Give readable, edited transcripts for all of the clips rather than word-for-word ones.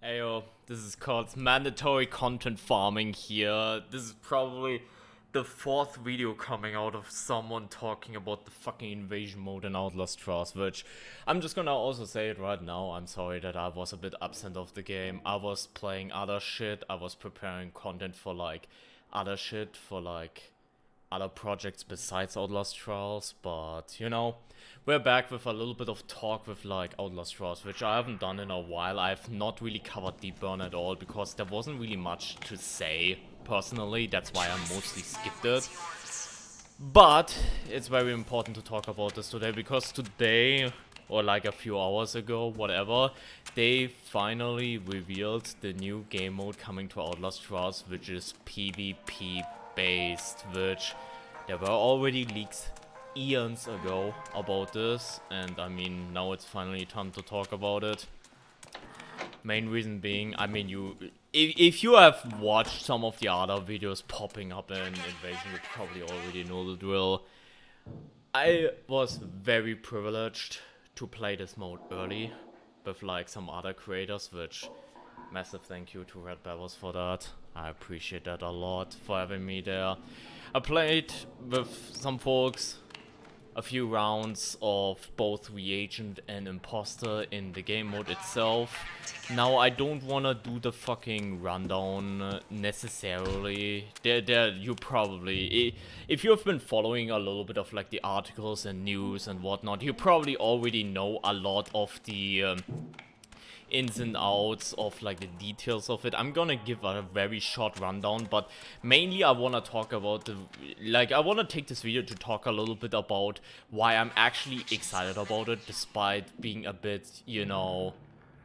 Ayo, this is called mandatory content farming here. This is probably the fourth video coming out of someone talking about the fucking invasion mode in Outlast Trials, which I'm just gonna also say it right now. I'm sorry that I was a bit absent of the game. I was playing other shit. I was preparing content for other shit, for other projects besides Outlast Trials, but we're back with a little bit of talk with Outlast Trials, which I haven't done in a while. I've not really covered Deep Burn at all because there wasn't really much to say personally. That's why I mostly skipped it. But it's very important to talk about this today because today, or like a few hours ago, whatever, they finally revealed the new game mode coming to Outlast Trials, which is PvP based, which there were already leaks eons ago about this, and I mean, now it's finally time to talk about it. Main reason being, I mean, if you have watched some of the other videos popping up in Invasion, you probably already know the drill. I was very privileged to play this mode early with some other creators, which massive thank you to Red Bevels for that. I appreciate that a lot for having me there. I played with some folks a few rounds of both reagent and imposter in the game mode itself. Now I don't wanna do the fucking rundown necessarily. You probably, if you have been following a little bit of the articles and news and whatnot, you probably already know a lot of the ins and outs of the details of it. I'm gonna give a very short rundown, but mainly I wanna talk about I wanna take this video to talk a little bit about why I'm actually excited about it, despite being a bit,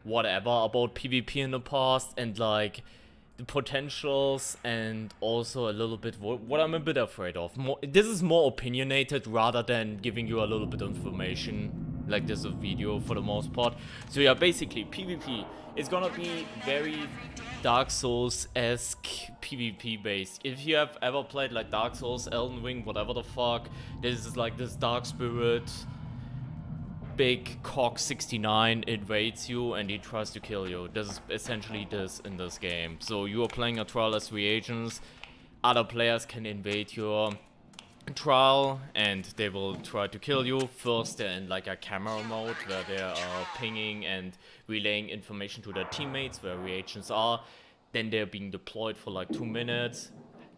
whatever about PvP in the past, and the potentials, and also a little bit what I'm a bit afraid of. This is more opinionated rather than giving you a little bit of information. There's a video for the most part. So yeah, basically PvP is gonna be very Dark Souls-esque PvP based. If you have ever played Dark Souls, Elden Ring, whatever the fuck, this is this Dark Spirit, big cock 69 invades you and he tries to kill you. This is essentially this in this game. So you are playing a trial as reagents. Other players can invade your trial and they will try to kill you. First they're in a camera mode where they are pinging and relaying information to their teammates where reagents are. Then they're being deployed for 2 minutes,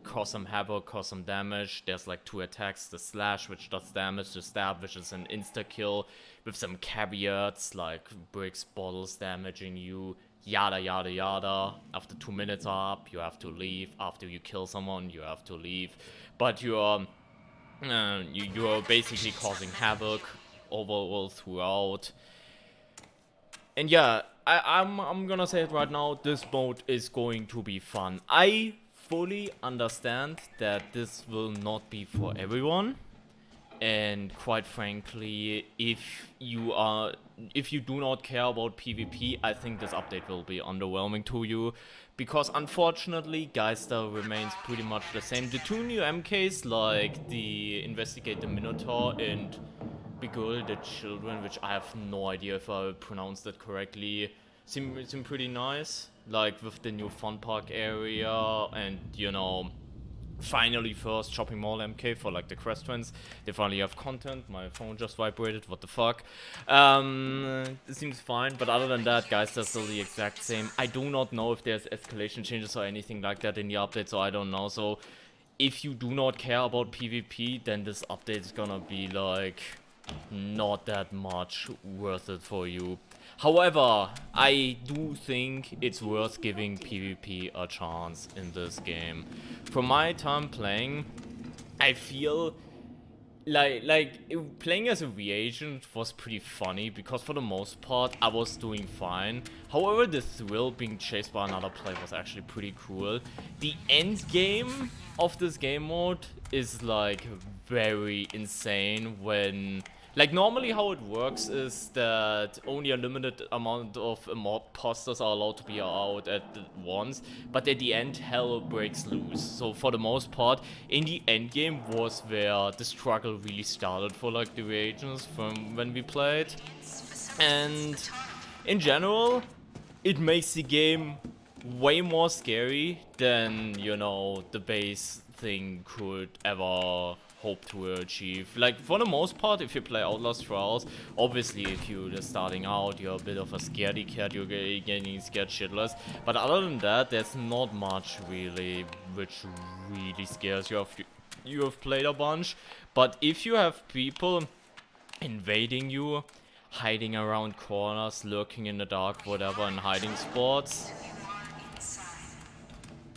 cause some havoc, cause some damage. There's 2 attacks: the slash, which does damage, the stab, which is an insta kill with some caveats like bricks, bottles damaging you, yada yada yada. After 2 minutes are up, you have to leave. After you kill someone, you have to leave. But you are basically causing havoc overall throughout. And yeah, I'm gonna say it right now, this mode is going to be fun. I fully understand that this will not be for everyone. And quite frankly, if you do not care about PvP, I think this update will be underwhelming to you. Because unfortunately, Geister remains pretty much the same. The 2 new MKs, the Investigate the Minotaur and Begirl the Children, which I have no idea if I pronounced that correctly, seem pretty nice. With the new fun park area and, finally first shopping mall MK for the Crest Twins. They finally have content. My phone just vibrated, what the fuck. It seems fine, but other than that, guys, they're still the exact same. I do not know if there's escalation changes or anything like that in the update, so I don't know. So if you do not care about PvP, then this update is gonna be not that much worth it for you. However, I do think it's worth giving PvP a chance in this game. From my time playing, I feel playing as a reagent was pretty funny because for the most part I was doing fine. However, the thrill being chased by another player was actually pretty cool. The end game of this game mode is very insane when normally how it works is that only a limited amount of imposters are allowed to be out at once, but at the end hell breaks loose. So for the most part, in the end game was where the struggle really started for the reagents from when we played. And in general, it makes the game way more scary than, you know, the base thing could ever hope to achieve. Like, for the most part, if you play Outlast Trials, obviously if you're just starting out, you're a bit of a scaredy cat, you're getting scared shitless. But other than that, there's not much really which really scares you if you have played a bunch. But if you have people invading you, hiding around corners, lurking in the dark, whatever, in hiding spots,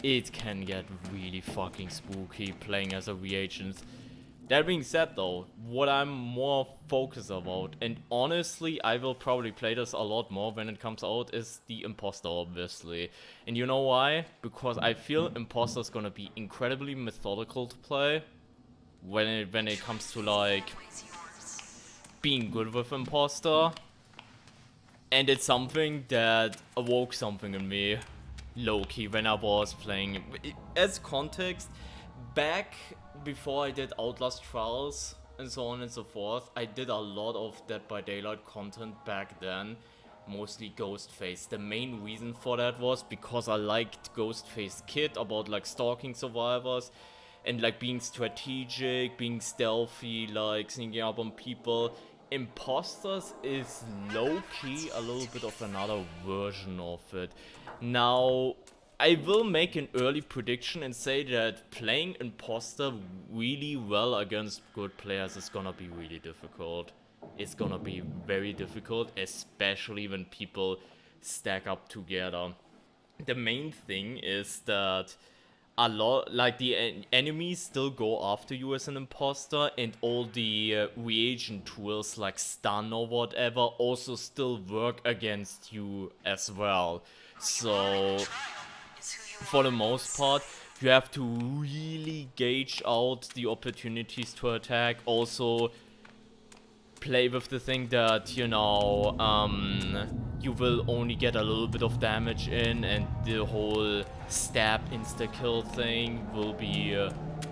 it can get really fucking spooky playing as a reagent. That being said though, what I'm more focused about, and honestly I will probably play this a lot more when it comes out, is the imposter, obviously. And you know why? Because I feel imposter is gonna be incredibly methodical to play when it comes to like being good with imposter. And it's something that awoke something in me low-key when I was playing. As context, back before I did Outlast Trials and so on and so forth, I did a lot of Dead by Daylight content back then, mostly Ghostface. The main reason for that was because I liked Ghostface Kid about like stalking survivors and like being strategic, being stealthy, like sneaking up on people. Imposters is low-key a little bit of another version of it. Now, I will make an early prediction and say that playing imposter really well against good players is gonna be really difficult. It's gonna be very difficult, especially when people stack up together. The main thing is that a lot, like the enemies still go after you as an imposter, and all the reagent tools like stun or whatever also still work against you as well. So for the most part, you have to really gauge out the opportunities to attack. Also, play with the thing that, you know, you will only get a little bit of damage in, and the whole stab insta-kill thing will be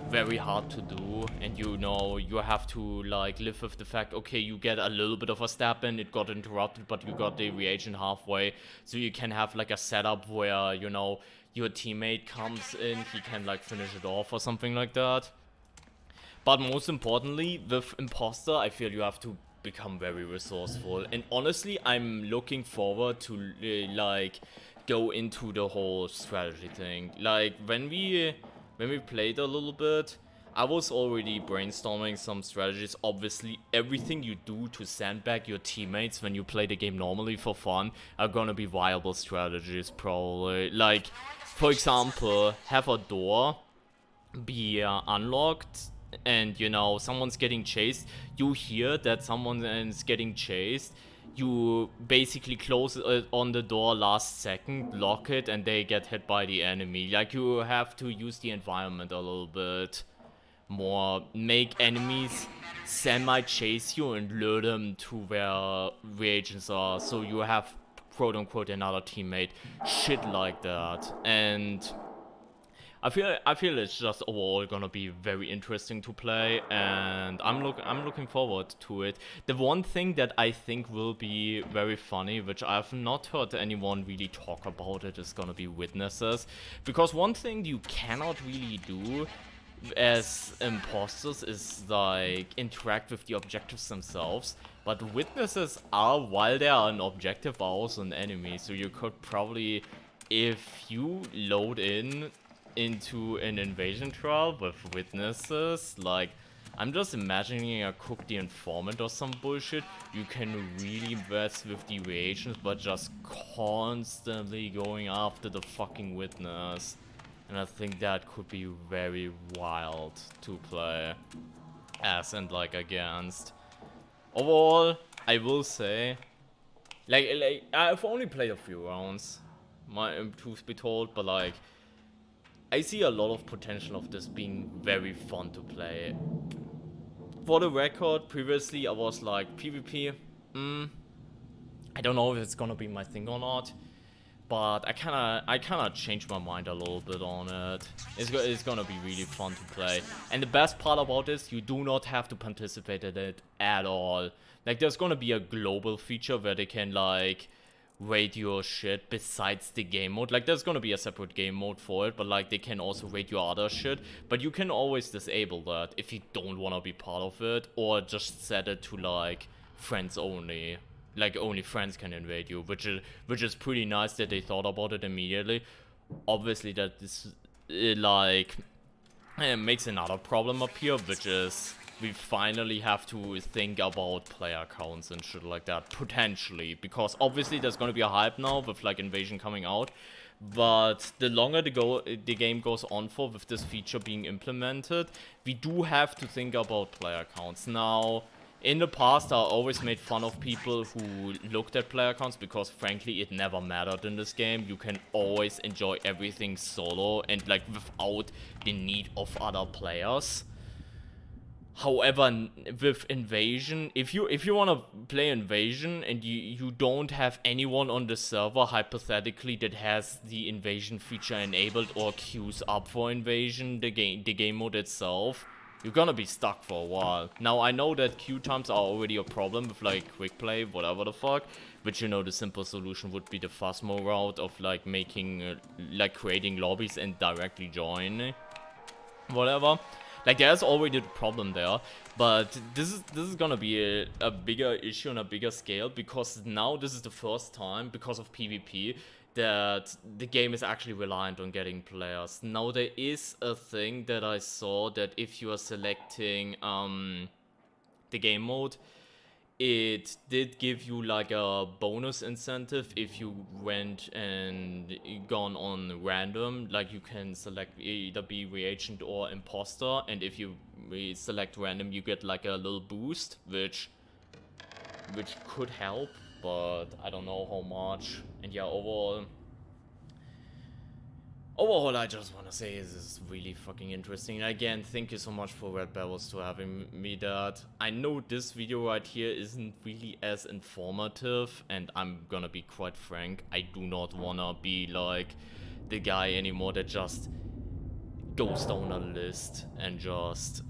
very hard to do. And you know, you have to like live with the fact, okay, you get a little bit of a stab in, it got interrupted, but you got the reagent halfway. So you can have like a setup where, you know, your teammate comes in, he can like finish it off or something like that. But most importantly, with imposter, I feel you have to become very resourceful. And honestly, I'm looking forward to like go into the whole strategy thing. Like when we played a little bit, I was already brainstorming some strategies. Obviously, everything you do to sandbag your teammates when you play the game normally for fun are gonna be viable strategies, probably. Like, for example, have a door be unlocked, and you know, someone's getting chased, you hear that someone is getting chased, you basically close it on the door last second, lock it, and they get hit by the enemy. Like, you have to use the environment a little bit more, make enemies semi-chase you and lure them to where reagents are, so you have quote-unquote another teammate, shit like that. And I feel it's just overall gonna be very interesting to play, and I'm looking forward to it. The one thing that I think will be very funny, which I've not heard anyone really talk about it, is gonna be witnesses. Because one thing you cannot really do as imposters is like interact with the objectives themselves. But witnesses are, while they are an objective, are also an enemy. So you could probably, if you load into an invasion trial with witnesses, like, I'm just imagining a Cook the Informant or some bullshit, you can really mess with the reagents, but just constantly going after the fucking witness. And I think that could be very wild to play as and like against. Overall, I will say, like I've only played a few rounds, truth be told, but like, I see a lot of potential of this being very fun to play. For the record, previously I was like, PvP, I don't know if it's gonna be my thing or not, but I kinda changed my mind a little bit on it. It's gonna be really fun to play. And the best part about this, you do not have to participate in it at all. Like, there's gonna be a global feature where they can like rate your shit besides the game mode. Like, there's gonna be a separate game mode for it, but like they can also rate your other shit. But you can always disable that if you don't wanna be part of it, or just set it to like friends only. Like, only friends can invade you, which is pretty nice that they thought about it immediately. Obviously, that this like makes another problem appear, which is we finally have to think about player counts and shit like that, potentially, because obviously there's gonna be a hype now with like Invasion coming out, but the longer the game goes on for with this feature being implemented, we do have to think about player counts. Now, in the past, I always made fun of people who looked at player counts because, frankly, it never mattered in this game. You can always enjoy everything solo and, like, without the need of other players. However, with Invasion, if you want to play Invasion and you don't have anyone on the server, hypothetically, that has the Invasion feature enabled or queues up for Invasion, the game mode itself, you're gonna be stuck for a while. Now, I know that queue times are already a problem with, like, quick play, whatever the fuck. Which, you know, the simple solution would be the Phasmo route of, like, making, like, creating lobbies and directly join. Whatever. Like, there's already a problem there. But this is gonna be a bigger issue on a bigger scale. Because now this is the first time, because of PvP, that the game is actually reliant on getting players. Now, there is a thing that I saw that if you are selecting the game mode, it did give you like a bonus incentive if you went and gone on random. Like, you can select either be reagent or imposter, and if you select random, you get like a little boost, which could help, but I don't know how much. And yeah, overall, I just want to say this is really fucking interesting. And again, thank you so much for Red Barrels to having me that. I know this video right here isn't really as informative, and I'm gonna be quite frank, I do not wanna be like the guy anymore that just goes down a list and just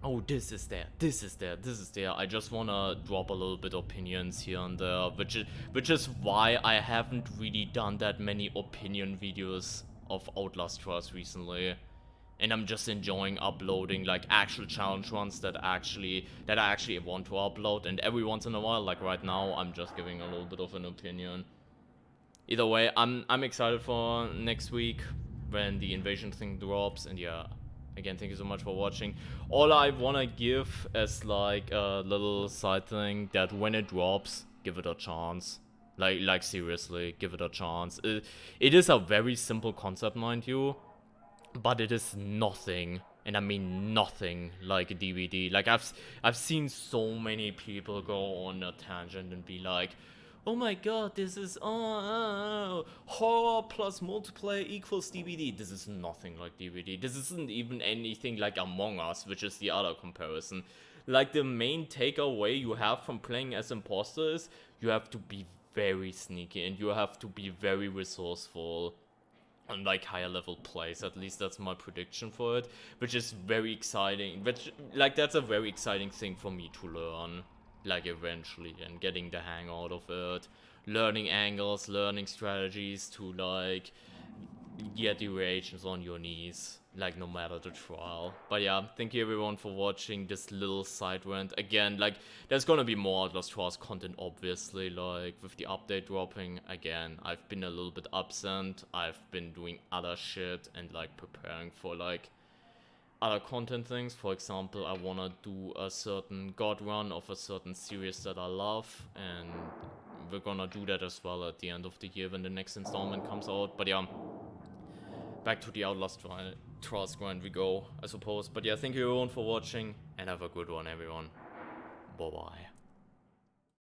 oh, this is there, this is there, this is there. I just wanna drop a little bit opinions here and there, which is why I haven't really done that many opinion videos of Outlast Trials recently. And I'm just enjoying uploading like actual challenge runs that I actually want to upload, and every once in a while, like right now, I'm just giving a little bit of an opinion. Either way, I'm excited for next week when the Invasion thing drops, and yeah. Again, thank you so much for watching. All I wanna give as like a little side thing, that when it drops, give it a chance. Like seriously, give it a chance. It is a very simple concept, mind you, but it is nothing, and I mean nothing, like a DVD. Like, I've seen so many people go on a tangent and be like, oh my god, this is horror plus multiplayer equals DVD. This is nothing like DVD. This isn't even anything like Among Us, which is the other comparison. Like, the main takeaway you have from playing as imposter is you have to be very sneaky and you have to be very resourceful on like higher level plays. At least that's my prediction for it, which is very exciting. Which, like, that's a very exciting thing for me to learn, like, eventually, and getting the hang out of it, learning angles, learning strategies to like get the reactions on your knees, like, no matter the trial. But yeah, thank you everyone for watching this little side rant. Again, like, there's gonna be more Outlast Trials content, obviously, like, with the update dropping. Again, I've been a little bit absent, I've been doing other shit and like preparing for like other content things. For example, I wanna do a certain god run of a certain series that I love, and we're gonna do that as well at the end of the year when the next installment comes out. But yeah, back to the Outlast Trials grind we go, I suppose. But yeah, thank you everyone for watching, and have a good one, everyone. Bye bye.